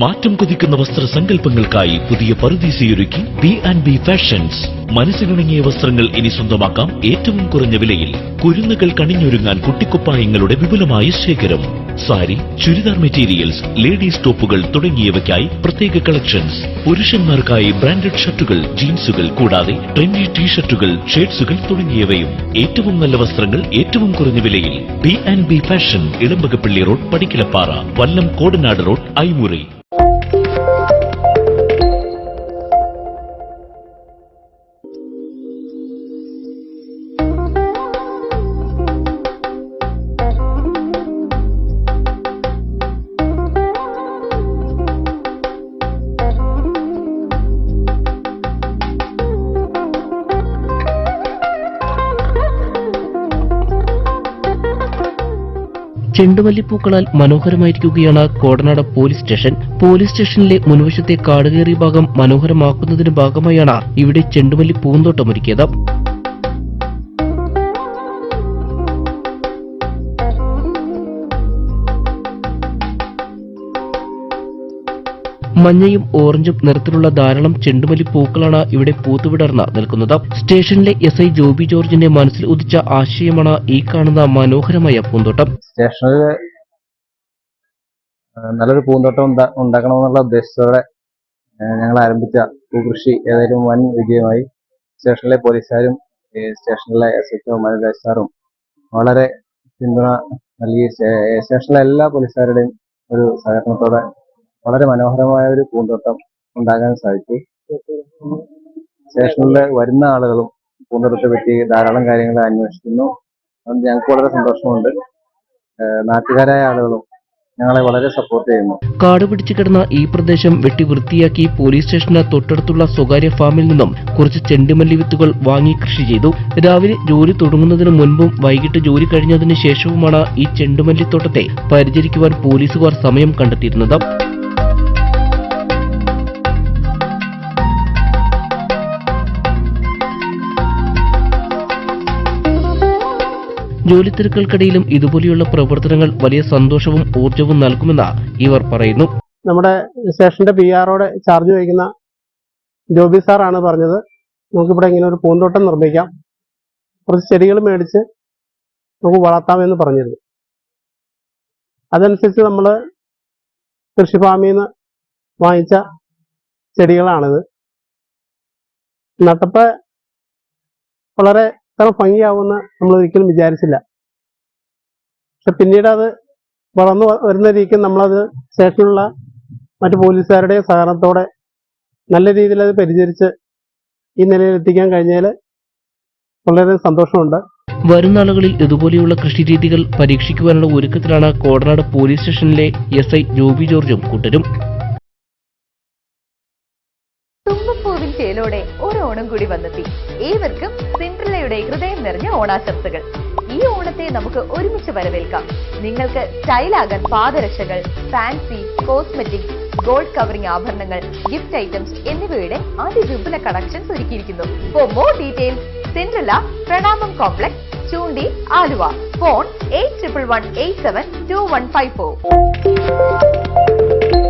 മാറ്റം കൊതിക്കുന്ന വസ്ത്രസങ്കല്പങ്ങൾക്കായി പുതിയ പറുദീസയൊരുക്കി B&B ഫാഷൻസ്. മനസ്സിനിണങ്ങിയ വസ്ത്രങ്ങൾ ഇനി സ്വന്തമാക്കാം ഏറ്റവും കുറഞ്ഞ വിലയിൽ. കുരുന്നുകൾ കണിഞ്ഞൊരുങ്ങാൻ കുട്ടിക്കുപ്പായങ്ങളുടെ വിപുലമായ ശേഖരം. സാരി, ചുരിദാർ മെറ്റീരിയൽസ്, ലേഡീസ് ടോപ്പുകൾ തുടങ്ങിയവയ്ക്കായി പ്രത്യേക കളക്ഷൻസ്. പുരുഷന്മാർക്കായി ബ്രാൻഡഡ് ഷർട്ടുകൾ, ജീൻസുകൾ കൂടാതെ ട്രെൻഡി ടീഷർട്ടുകൾ, ഷർട്ട്സുകൾ തുടങ്ങിയവയും. ഏറ്റവും നല്ല വസ്ത്രങ്ങൾ ഏറ്റവും കുറഞ്ഞ വിലയിൽ. B&B fashion, Elambakappilly road, Padikkalappara, Vallam Kodanad road, Aimuri. ചെണ്ടുമല്ലിപ്പൂക്കളാൽ മനോഹരമായിരിക്കുകയാണ് കോടനാട് പോലീസ് സ്റ്റേഷൻ. പോലീസ് സ്റ്റേഷനിലെ മുൻവശത്തെ കാടുകയറിയ ഭാഗം മനോഹരമാക്കുന്നതിന് ഭാഗമായാണ് ഇവിടെ ചെണ്ടുമല്ലി പൂന്തോട്ടമൊരുക്കിയത്. മഞ്ഞയും ഓറഞ്ചും നിറത്തിലുള്ള ധാരാളം ചെണ്ടുമല്ലി പൂക്കളാണ് ഇവിടെ പൂത്തുവിടർന്ന് നിൽക്കുന്നത്. സ്റ്റേഷനിലെ SI ജോബി ജോർജിന്റെ മനസ്സിൽ ഉദിച്ച ആശയമാണ് ഈ കാണുന്ന മനോഹരമായ പൂന്തോട്ടം. സ്റ്റേഷനിൽ നല്ലൊരു പൂന്തോട്ടം ഉണ്ടാക്കണമെന്നുള്ള ഉദ്ദേശത്തോടെ ഞങ്ങൾ ആരംഭിച്ച പൂകൃഷി ഏതായാലും വൻ വിജയമായി. സ്റ്റേഷനിലെ പോലീസുകാരും സ്റ്റേഷനിലെ SHO മനോജ് സാറും വളരെ പിന്തുണ നൽകി. സ്റ്റേഷനിലെ എല്ലാ പോലീസുകാരുടെയും ഒരു സഹകരണത്തോടെ വളരെ മനോഹരമായ ഒരു പൂന്തോട്ടം ഉണ്ടാകാൻ സാധിച്ചു. സ്റ്റേഷനിൽ വരുന്ന ആളുകളും പൂന്തോട്ടത്തെ പറ്റി ധാരാളം കാര്യങ്ങൾ അന്വേഷിക്കുന്നു. അതുകൊണ്ട് ഞങ്ങൾക്ക് വളരെ സന്തോഷമുണ്ട്. നാട്ടുകാരായ ആളുകളും ഞങ്ങളെ വളരെ സപ്പോർട്ട് ചെയ്യുന്നു. കാട് പിടിച്ചു കിടന്ന ഈ പ്രദേശം വെട്ടി വൃത്തിയാക്കി പോലീസ് സ്റ്റേഷന് തൊട്ടടുത്തുള്ള സ്വകാര്യ ഫാമിൽ നിന്നും കുറച്ച് ചെണ്ടുമല്ലി വിത്തുകൾ വാങ്ങി കൃഷി ചെയ്തു. രാവിലെ ജോലി തുടങ്ങുന്നതിന് മുൻപും വൈകിട്ട് ജോലി കഴിഞ്ഞതിന് ശേഷവുമാണ് ഈ ചെണ്ടുമല്ലിത്തോട്ടത്തെ പരിചരിക്കുവാൻ പോലീസുകാർ സമയം കണ്ടെത്തിയിരുന്നത്. ജോലി തിരക്കുകൾക്കിടയിലും ഇതുപോലെയുള്ള പ്രവർത്തനങ്ങൾ വലിയ സന്തോഷവും ഊർജവും നൽകുമെന്ന് ഇവർ പറയുന്നു. നമ്മുടെ സ്റ്റേഷന്റെ PROയുടെ ചാർജ് വഹിക്കുന്ന ജോബി സാറാണ് പറഞ്ഞത്, നമുക്കിവിടെ ഇങ്ങനെ ഒരു പൂന്തോട്ടം നിർമ്മിക്കാം, കുറച്ച് ചെടികൾ മേടിച്ച് നമുക്ക് വളർത്താമെന്ന് പറഞ്ഞിരുന്നു. അതനുസരിച്ച് നമ്മൾ കൃഷി ഫാമിൽ നിന്ന് വാങ്ങിച്ച ചെടികളാണിത്. നട്ടപ്പോൾ വളരെ ഇത്ര ഭംഗിയാവുമെന്ന് നമ്മൾ ഒരിക്കലും വിചാരിച്ചില്ല. പക്ഷെ പിന്നീട് അത് വളർന്നു വരുന്ന രീതിക്ക് നമ്മളത് സ്റ്റേഷനിലുള്ള മറ്റു പോലീസുകാരുടെ സഹകരണത്തോടെ നല്ല രീതിയിൽ അത് പരിചരിച്ച് ഈ നിലയിൽ എത്തിക്കാൻ കഴിഞ്ഞതിൽ വളരെ സന്തോഷമുണ്ട്. വരും നാളുകളിൽ ഇതുപോലെയുള്ള കൃഷിരീതികൾ പരീക്ഷിക്കുവാനുള്ള ഒരുക്കത്തിലാണ് കോടനാട് പോലീസ് സ്റ്റേഷനിലെ SI ജോബി ജോർജും കൂട്ടരും. തുമ്പപ്പൂവിൻ ചേലോടെ ഒരു ഓണം കൂടി വന്നെത്തി. ഏവർക്കും സിൻഡ്രല്ലയുടെ ഹൃദയം നിറഞ്ഞ ഓണാശംസകൾ. ഈ ഓണത്തെ നമുക്ക് ഒരുമിച്ച് വരവേൽക്കാം. നിങ്ങൾക്ക് സ്റ്റൈലാകാൻ പാദരക്ഷകൾ, ഫാൻസി, കോസ്മെറ്റിക്, ഗോൾഡ് കവറിംഗ് ആഭരണങ്ങൾ, ഗിഫ്റ്റ് ഐറ്റംസ് എന്നിവയുടെ അതിവിപുല കളക്ഷൻസ് ഒരുക്കിയിരിക്കുന്നു. ഫോർ മോർ ഡീറ്റെയിൽസ്, സിൻഡ്രല്ല, പ്രണാമം കോംപ്ലക്സ്, ചൂണ്ടി, ആലുവ. ഫോൺ 8111872154.